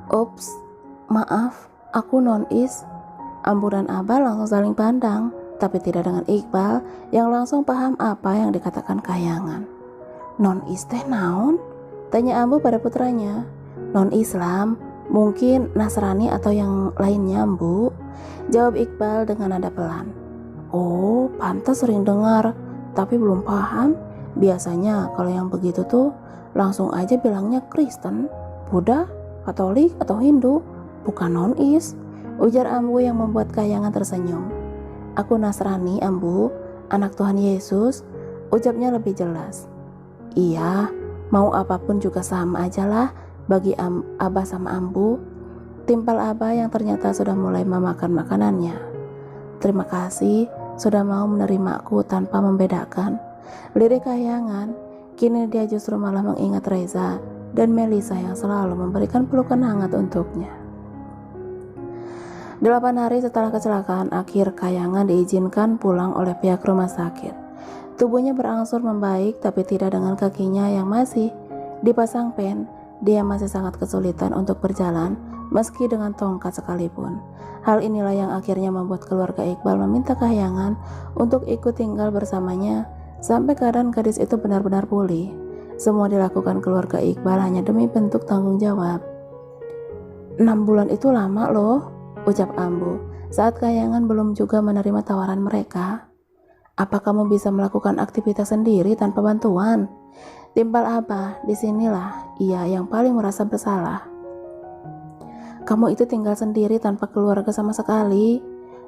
Ups, maaf, aku non-is. Ambu dan Abah langsung saling pandang, tapi tidak dengan Iqbal yang langsung paham apa yang dikatakan Kahyangan. Non-is teh naon? Tanya Ambu pada putranya. Non-Islam, mungkin Nasrani atau yang lainnya, Bu. Jawab Iqbal dengan nada pelan. Oh, pantas sering dengar, tapi belum paham. Biasanya kalau yang begitu tuh langsung aja bilangnya Kristen, Buddha, Katolik atau Hindu, bukan non-is. Ujar Ambu yang membuat Kahyangan tersenyum. Aku Nasrani, Ambu, anak Tuhan Yesus, ucapnya lebih jelas. Iya, mau apapun juga sama aja lah bagi Abah sama Ambu. Timpal Abah yang ternyata sudah mulai memakan makanannya. Terima kasih sudah mau menerimaku tanpa membedakan. Lirik Kahyangan, kini dia justru malah mengingat Reza dan Melisa yang selalu memberikan pelukan hangat untuknya. 8 hari setelah kecelakaan akhir, Kahyangan diizinkan pulang oleh pihak rumah sakit. Tubuhnya berangsur membaik, tapi tidak dengan kakinya yang masih dipasang pen. Dia masih sangat kesulitan untuk berjalan, meski dengan tongkat sekalipun. Hal inilah yang akhirnya membuat keluarga Iqbal meminta Kahyangan untuk ikut tinggal bersamanya sampai keadaan gadis itu benar-benar pulih. Semua dilakukan keluarga Iqbal hanya demi bentuk tanggung jawab. 6 bulan itu lama loh, ucap Ambu saat Kahyangan belum juga menerima tawaran mereka. Apa kamu bisa melakukan aktivitas sendiri tanpa bantuan? Timpal Abah, disinilah ia yang paling merasa bersalah. Kamu itu tinggal sendiri tanpa keluarga sama sekali,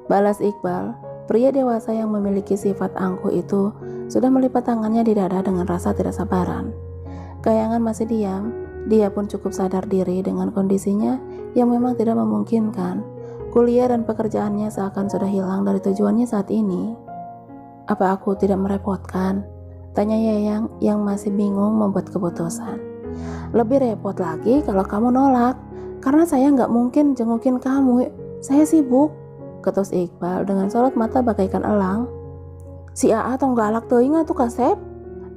balas Iqbal. Pria dewasa yang memiliki sifat angkuh itu sudah melipat tangannya di dada dengan rasa tidak sabaran. Kahyangan masih diam. Dia pun cukup sadar diri dengan kondisinya yang memang tidak memungkinkan. Kuliah dan pekerjaannya seakan sudah hilang dari tujuannya saat ini. Apa aku tidak merepotkan? Tanya Yayang yang masih bingung membuat keputusan. Lebih repot lagi kalau kamu nolak, karena saya nggak mungkin jengukin kamu. Saya sibuk, ketus Iqbal dengan sorot mata bagaikan elang. Si Aa tong galak teuing atuh Kasep,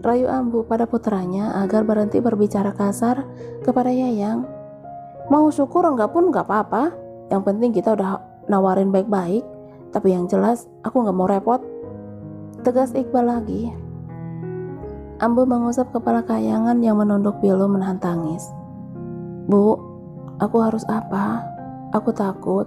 rayu Ambu pada putranya agar berhenti berbicara kasar kepada Yayang. Mau syukur enggak pun enggak apa-apa. Yang penting kita udah nawarin baik-baik. Tapi yang jelas aku enggak mau repot, tegas Iqbal lagi. Ambu mengusap kepala Kahyangan yang menunduk pilu menahan tangis. Bu, aku harus apa? Aku takut.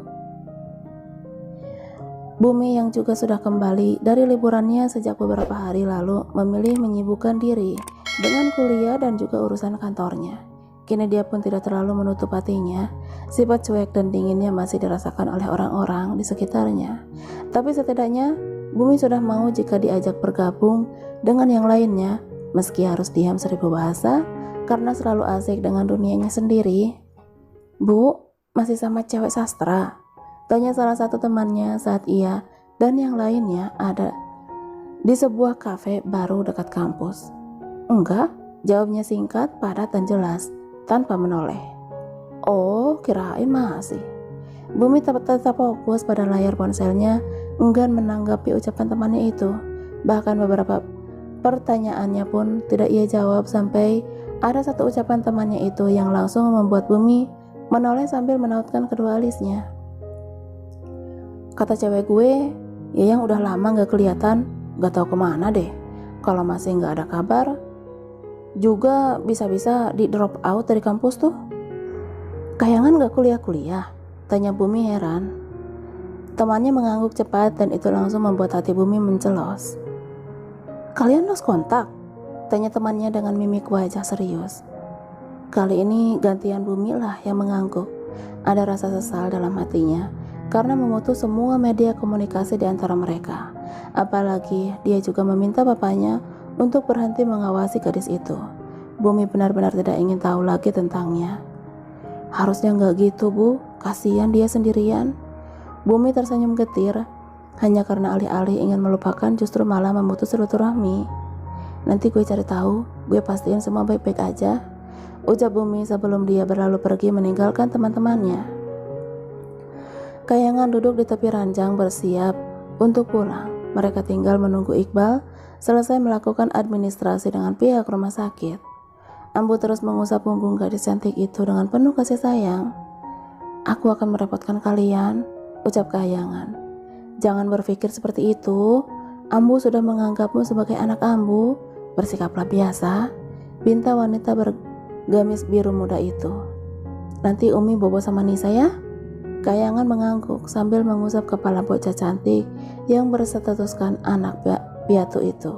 Bumi yang juga sudah kembali dari liburannya sejak beberapa hari lalu memilih menyibukkan diri dengan kuliah dan juga urusan kantornya. Kini dia pun tidak terlalu menutup hatinya. Sifat cuek dan dinginnya masih dirasakan oleh orang-orang di sekitarnya. Tapi setidaknya Bumi sudah mau jika diajak bergabung dengan yang lainnya, meski harus diam 1000 bahasa karena selalu asik dengan dunianya sendiri. Bu, masih sama cewek sastra? Tanya salah satu temannya saat ia dan yang lainnya ada di sebuah kafe baru dekat kampus. Enggak, jawabnya singkat, padat dan jelas, tanpa menoleh. Oh, kirain masih. Bumi tetap fokus pada layar ponselnya, enggan menanggapi ucapan temannya itu. Bahkan beberapa pertanyaannya pun tidak ia jawab sampai ada satu ucapan temannya itu yang langsung membuat Bumi menoleh sambil menautkan kedua alisnya. Kata cewek gue, Yayang udah lama gak kelihatan, gak tahu kemana deh. Kalau masih gak ada kabar, juga bisa-bisa di drop out dari kampus tuh. Kahyangan gak kuliah-kuliah? Tanya Bumi heran. Temannya mengangguk cepat dan itu langsung membuat hati Bumi mencelos. Kalian lost kontak? Tanya temannya dengan mimik wajah serius. Kali ini gantian Bumi lah yang mengangguk. Ada rasa sesal dalam hatinya karena memutus semua media komunikasi di antara mereka. Apalagi dia juga meminta bapaknya untuk berhenti mengawasi gadis itu. Bumi benar-benar tidak ingin tahu lagi tentangnya. Harusnya nggak gitu, Bu. Kasihan dia sendirian. Bumi tersenyum getir. Hanya karena alih-alih ingin melupakan justru malah memutus silaturahmi. Nanti gue cari tahu, gue pastiin semua baik-baik aja, ucap Bumi sebelum dia berlalu pergi meninggalkan teman-temannya. Kahyangan duduk di tepi ranjang bersiap untuk pulang. Mereka tinggal menunggu Iqbal selesai melakukan administrasi dengan pihak rumah sakit. Ambu terus mengusap punggung gadis cantik itu dengan penuh kasih sayang. Aku akan merepotkan kalian, ucap Kahyangan. Jangan berpikir seperti itu. Ambu sudah menganggapmu sebagai anak Ambu. Bersikaplah biasa, pinta wanita bergamis biru muda itu. Nanti Umi bobo sama Nisa ya? Kahyangan mengangguk sambil mengusap kepala bocah cantik yang berstatuskan anak piatu itu.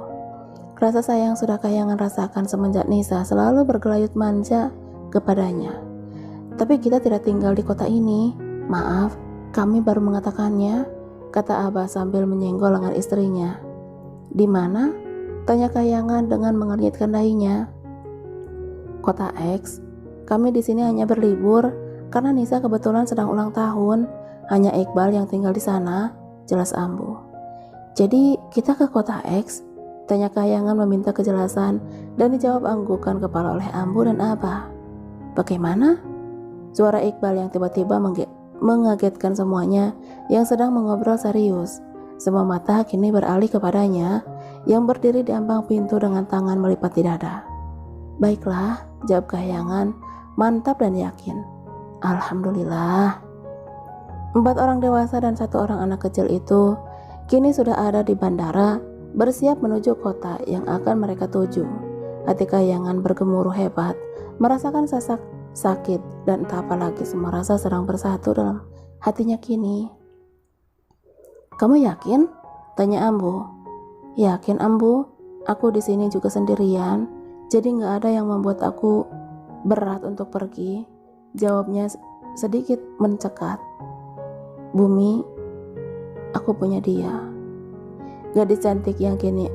Rasa sayang sudah Kahyangan rasakan semenjak Nisa selalu bergelayut manja kepadanya. Tapi kita tidak tinggal di kota ini. Maaf, kami baru mengatakannya, kata Abah sambil menyenggol lengan istrinya. Di mana? Tanya Kahyangan dengan mengernyitkan dahinya. Kota X. Kami di sini hanya berlibur karena Nisa kebetulan sedang ulang tahun. Hanya Iqbal yang tinggal di sana, jelas Ambu. Jadi kita ke kota X? Tanya Kahyangan meminta kejelasan dan dijawab anggukan kepala oleh Ambu dan Abah. Bagaimana? Suara Iqbal yang tiba-tiba mengagetkan semuanya yang sedang mengobrol serius. Semua mata kini beralih kepadanya yang berdiri di ambang pintu dengan tangan melipat di dada. Baiklah, jawab Kahyangan, mantap dan yakin. Alhamdulillah. 4 orang dewasa dan 1 orang anak kecil itu kini sudah ada di bandara, bersiap menuju kota yang akan mereka tuju. Hati Kahyangan bergemuruh hebat, merasakan sesak sakit dan entah apa lagi, semua rasa sedang bersatu dalam hatinya kini. Kamu yakin? Tanya Ambu. Yakin Ambu, aku di sini juga sendirian, jadi nggak ada yang membuat aku berat untuk pergi. Jawabnya sedikit mencekat. Bumi, aku punya dia. Gadis cantik yang kini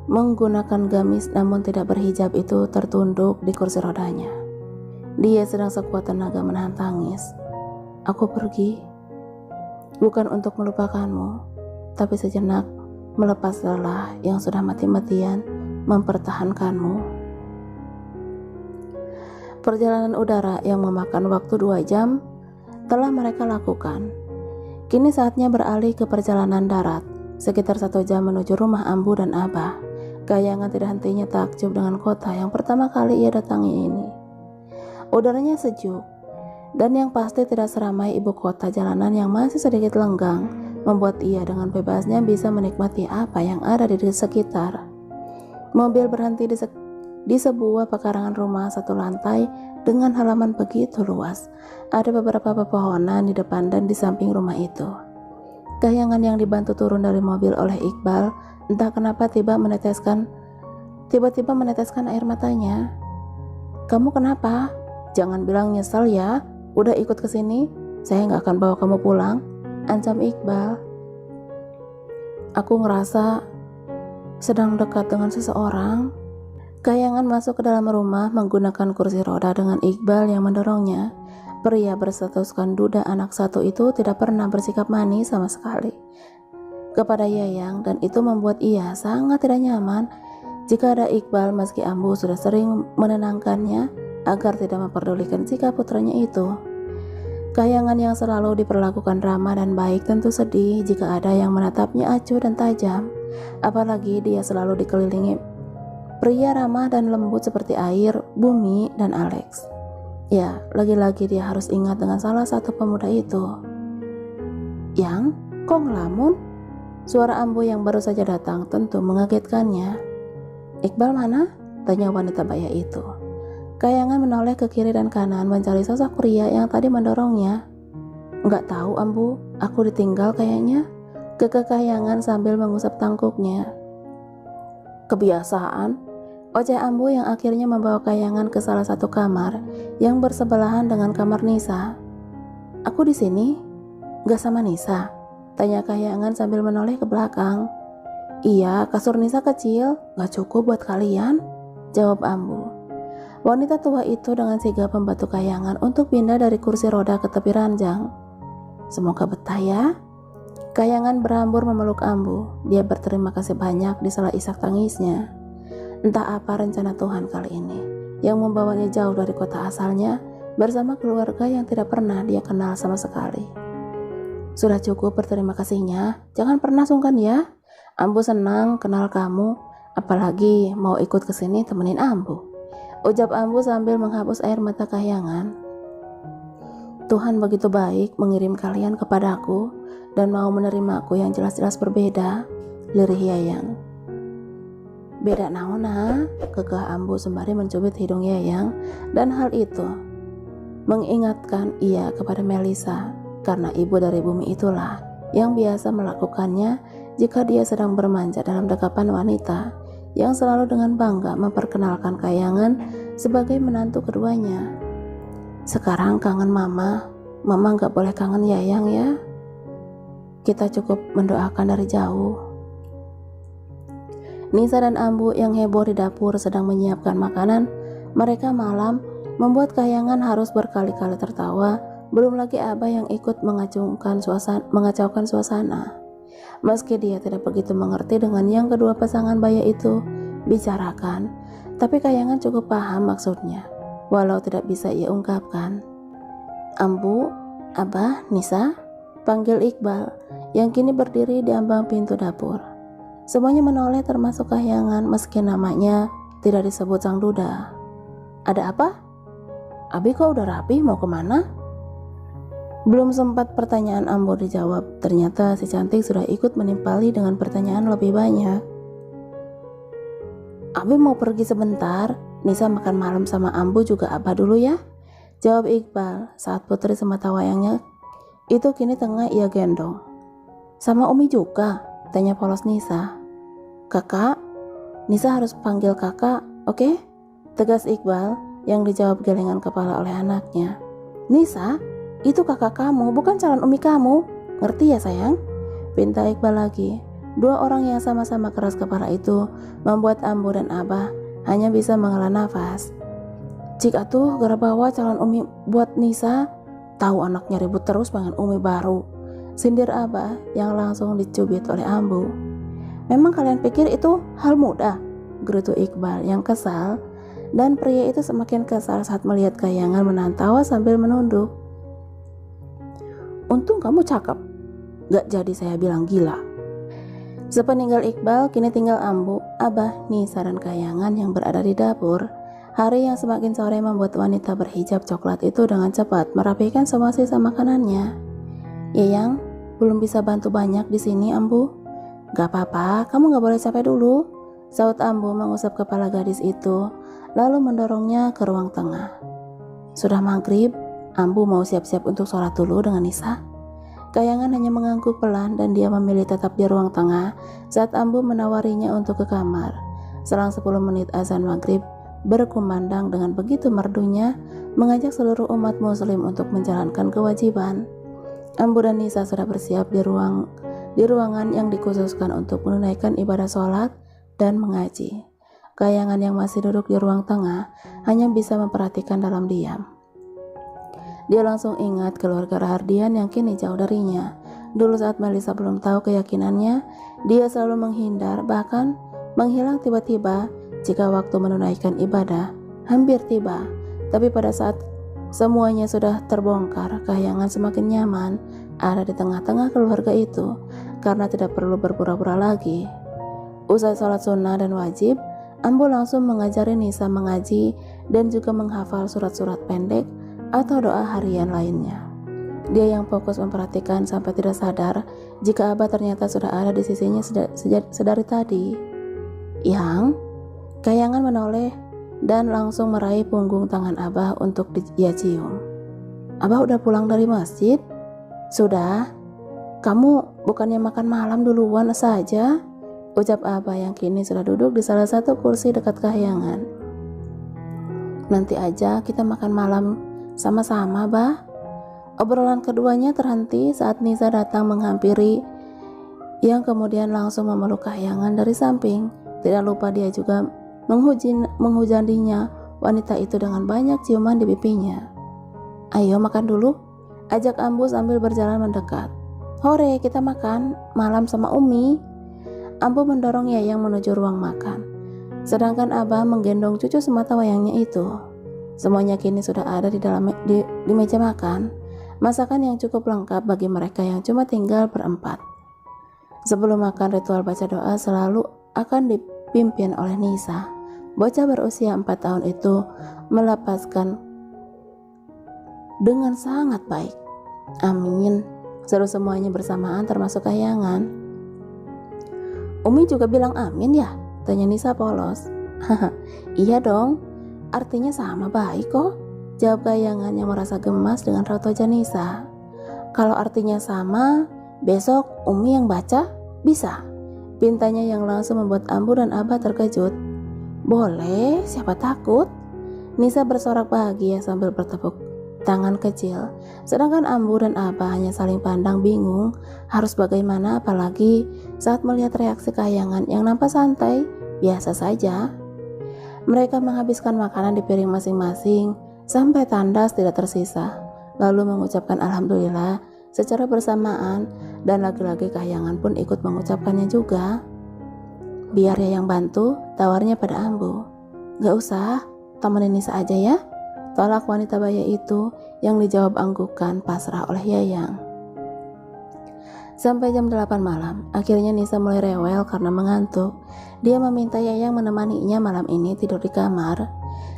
menggunakan gamis namun tidak berhijab itu tertunduk di kursi rodanya. Dia sedang sekuat tenaga menahan tangis. Aku pergi, bukan untuk melupakanmu, tapi sejenak melepas lelah yang sudah mati-matian mempertahankanmu. Perjalanan udara yang memakan waktu 2 jam telah mereka lakukan. Kini saatnya beralih ke perjalanan darat, sekitar 1 jam menuju rumah Ambu dan Abah. Kahyangan tidak hentinya takjub dengan kota yang pertama kali ia datangi ini. Udaranya sejuk, dan yang pasti tidak seramai ibu kota. Jalanan yang masih sedikit lenggang membuat ia dengan bebasnya bisa menikmati apa yang ada di sekitar. Mobil berhenti di sebuah pekarangan rumah 1 lantai dengan halaman begitu luas. Ada beberapa pepohonan di depan dan di samping rumah itu. Kahyangan yang dibantu turun dari mobil oleh Iqbal entah kenapa tiba-tiba meneteskan air matanya. Kamu kenapa? Jangan bilang nyesel ya, udah ikut ke sini, saya nggak akan bawa kamu pulang, ancam Iqbal. Aku ngerasa sedang dekat dengan seseorang. Kahyangan masuk ke dalam rumah menggunakan kursi roda dengan Iqbal yang mendorongnya. Pria berstatuskan duda anak 1 itu tidak pernah bersikap manis sama sekali kepada Yayang, dan itu membuat ia sangat tidak nyaman jika ada Iqbal, meski Ambu sudah sering menenangkannya agar tidak memperdulikan sikap putranya itu. Kahyangan yang selalu diperlakukan ramah dan baik tentu sedih jika ada yang menatapnya acuh dan tajam, apalagi dia selalu dikelilingi pria ramah dan lembut seperti air, Bumi, dan Alex. Ya, lagi-lagi dia harus ingat dengan salah satu pemuda itu. Yang, kok ngelamun? Suara Ambu yang baru saja datang tentu mengagetkannya. Iqbal mana? Tanya wanita baya itu. Kahyangan menoleh ke kiri dan kanan mencari sosok pria yang tadi mendorongnya. Nggak tahu Ambu, aku ditinggal kayaknya, kekeh Kahyangan sambil mengusap tangkuknya. Kebiasaan, oceh Ambu yang akhirnya membawa Kahyangan ke salah satu kamar yang bersebelahan dengan kamar Nisa. Aku di sini, nggak sama Nisa? Tanya Kahyangan sambil menoleh ke belakang. Iya, kasur Nisa kecil, nggak cukup buat kalian, jawab Ambu. Wanita tua itu dengan sigap membantu Kahyangan untuk pindah dari kursi roda ke tepi ranjang. Semoga betah ya. Kahyangan berhambur memeluk Ambu. Dia berterima kasih banyak di sela isak tangisnya. Entah apa rencana Tuhan kali ini yang membawanya jauh dari kota asalnya bersama keluarga yang tidak pernah dia kenal sama sekali. Sudah cukup berterima kasihnya, jangan pernah sungkan ya. Ambu senang kenal kamu, apalagi mau ikut ke sini temenin Ambu, ucap Ambu sambil menghapus air mata Kahyangan. Tuhan begitu baik mengirim kalian kepadaku dan mau menerimaku yang jelas-jelas berbeda, lirih Yayang. Beda naona, kekeh Ambu sembari mencubit hidung Yayang, dan hal itu mengingatkan ia kepada Melisa, karena ibu dari bumi itulah yang biasa melakukannya jika dia sedang bermanja dalam dekapan wanita yang selalu dengan bangga memperkenalkan Kayangan sebagai menantu keduanya. Sekarang kangen mama gak boleh kangen Yayang ya. Kita cukup mendoakan dari jauh. Nisa dan Ambu yang heboh di dapur sedang menyiapkan makanan mereka malam membuat Kayangan harus berkali-kali tertawa, belum lagi Abah yang ikut mengacaukan suasana. Meski dia tidak begitu mengerti dengan yang kedua pasangan baya itu bicarakan, tapi Kayangan cukup paham maksudnya, walau tidak bisa ia ungkapkan. Ambu, Abah, Nisa, panggil Iqbal yang kini berdiri di ambang pintu dapur. Semuanya menoleh termasuk Kayangan meski namanya tidak disebut sang duda. Ada apa? Abi kok udah rapi mau kemana? Belum sempat pertanyaan Ambu dijawab, ternyata si cantik sudah ikut menimpali dengan pertanyaan lebih banyak. Abi mau pergi sebentar, Nisa makan malam sama Ambu juga Abah dulu ya, jawab Iqbal saat putri semata wayangnya itu kini tengah ia gendong. Sama Umi juga, tanya polos Nisa. Kakak? Nisa harus panggil kakak, oke? Tegas Iqbal yang dijawab gelengan kepala oleh anaknya. Nisa, itu kakak kamu, bukan calon umi kamu. Ngerti ya sayang? Pinta Iqbal lagi. Dua orang yang sama-sama keras kepala itu membuat Ambu dan Abah hanya bisa menghela nafas. Cik atuh gara bawa calon umi buat Nisa, tahu anaknya ribut terus pengen umi baru. Sindir Abah yang langsung dicubit oleh Ambu. Memang kalian pikir itu hal mudah? Gerutu Iqbal yang kesal, dan pria itu semakin kesal saat melihat Kayangan menahan tawa sambil menunduk. Untung kamu cakep, gak jadi saya bilang gila. Sepeninggal Iqbal, kini tinggal Ambu, Abah, Nisa, dan Kayangan yang berada di dapur. Hari yang semakin sore membuat wanita berhijab coklat itu dengan cepat merapikan semua sisa makanannya. Yayang, belum bisa bantu banyak di sini, Ambu. Gak apa-apa, kamu gak boleh capek dulu, saut Ambu mengusap kepala gadis itu, lalu mendorongnya ke ruang tengah. Sudah maghrib, Ambu mau siap-siap untuk sholat dulu dengan Nisa. Kayangan hanya mengangguk pelan dan dia memilih tetap di ruang tengah saat Ambu menawarinya untuk ke kamar. Selang 10 menit azan maghrib berkumandang dengan begitu merdunya mengajak seluruh umat muslim untuk menjalankan kewajiban. Ambu dan Nisa sudah bersiap di ruangan yang dikhususkan untuk menunaikan ibadah sholat dan mengaji. Kayangan yang masih duduk di ruang tengah hanya bisa memperhatikan dalam diam. Dia langsung ingat keluarga Rahardian yang kini jauh darinya. Dulu saat Melisa belum tahu keyakinannya, dia selalu menghindar, bahkan menghilang tiba-tiba jika waktu menunaikan ibadah hampir tiba. Tapi pada saat semuanya sudah terbongkar, Kayangan semakin nyaman ada di tengah-tengah keluarga itu karena tidak perlu berpura-pura lagi. Usai sholat sunnah dan wajib, Ambu langsung mengajari Nisa mengaji dan juga menghafal surat-surat pendek atau doa harian lainnya. Dia yang fokus memperhatikan sampai tidak sadar jika Abah ternyata sudah ada di sisinya sedari tadi. Yang Kayangan menoleh dan langsung meraih punggung tangan Abah untuk dia cium. Abah udah pulang dari masjid? Sudah. Kamu bukannya makan malam duluan saja? Ucap Abah yang kini sudah duduk di salah satu kursi dekat Kayangan. Nanti aja kita makan malam sama-sama, Bah. Obrolan keduanya terhenti saat Nisa datang menghampiri, yang kemudian langsung memeluk Kayangan dari samping. Tidak lupa dia juga menghujaninya wanita itu dengan banyak ciuman di pipinya. Ayo makan dulu, ajak Ambu sambil berjalan mendekat. Hore, kita makan malam sama Umi. Ambu mendorong Yayang menuju ruang makan, sedangkan Abah menggendong cucu semata wayangnya itu. Semuanya kini sudah ada di meja makan, masakan yang cukup lengkap bagi mereka yang cuma tinggal berempat. Sebelum makan, ritual baca doa selalu akan dipimpin oleh Nisa. Bocah berusia 4 tahun itu dengan sangat baik. Amin, seru semuanya bersamaan termasuk Kahyangan. Umi juga bilang amin ya? Tanya Nisa polos. Haha, iya dong, artinya sama baik kok, jawab Kahyangan yang merasa gemas dengan raut wajah Nisa. Kalau artinya sama, besok Umi yang baca bisa? Pintanya yang langsung membuat Ambu dan Abah terkejut. Boleh, siapa takut? Nisa bersorak bahagia sambil bertepuk tangan kecil, sedangkan Ambu dan Abah hanya saling pandang bingung harus bagaimana, apalagi saat melihat reaksi Kahyangan yang nampak santai, biasa saja. Mereka menghabiskan makanan di piring masing-masing sampai tandas tidak tersisa, lalu mengucapkan alhamdulillah secara bersamaan, dan lagi-lagi Kahyangan pun ikut mengucapkannya juga. Biar ya yang bantu, tawarnya pada Ambu. Gak usah, temenin Nisa aja ya, tolak wanita baya itu yang dijawab anggukan pasrah oleh Yayang. Sampai jam 8 malam, akhirnya Nisa mulai rewel karena mengantuk. Dia meminta Yayang menemaninya malam ini tidur di kamar.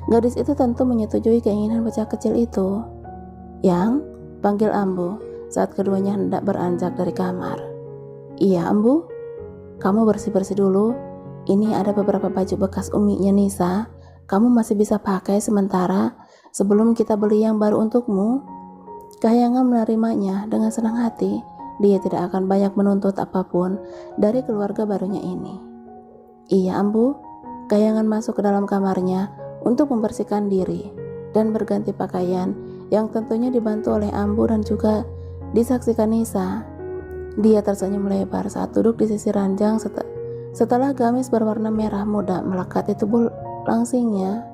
Gadis itu tentu menyetujui keinginan bocah kecil itu. Yang, panggil Ambu saat keduanya hendak beranjak dari kamar. Iya Ambu, kamu bersih-bersih dulu. Ini ada beberapa baju bekas uminya Nisa, kamu masih bisa pakai sementara sebelum kita beli yang baru untukmu. Kahyangan menerimanya dengan senang hati. Dia tidak akan banyak menuntut apapun dari keluarga barunya ini. Iya Ambu. Kahyangan masuk ke dalam kamarnya untuk membersihkan diri dan berganti pakaian yang tentunya dibantu oleh Ambu dan juga disaksikan Nisa. Dia tersenyum lebar saat duduk di sisi ranjang setelah gamis berwarna merah muda melekat di tubuh langsingnya.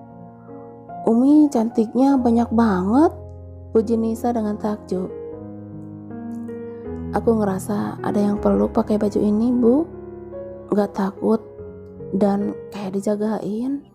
Umi cantiknya banyak banget, puji Nisa dengan takjub. Aku ngerasa ada yang peluk pakai baju ini, Bu. Gak takut dan kayak dijagain.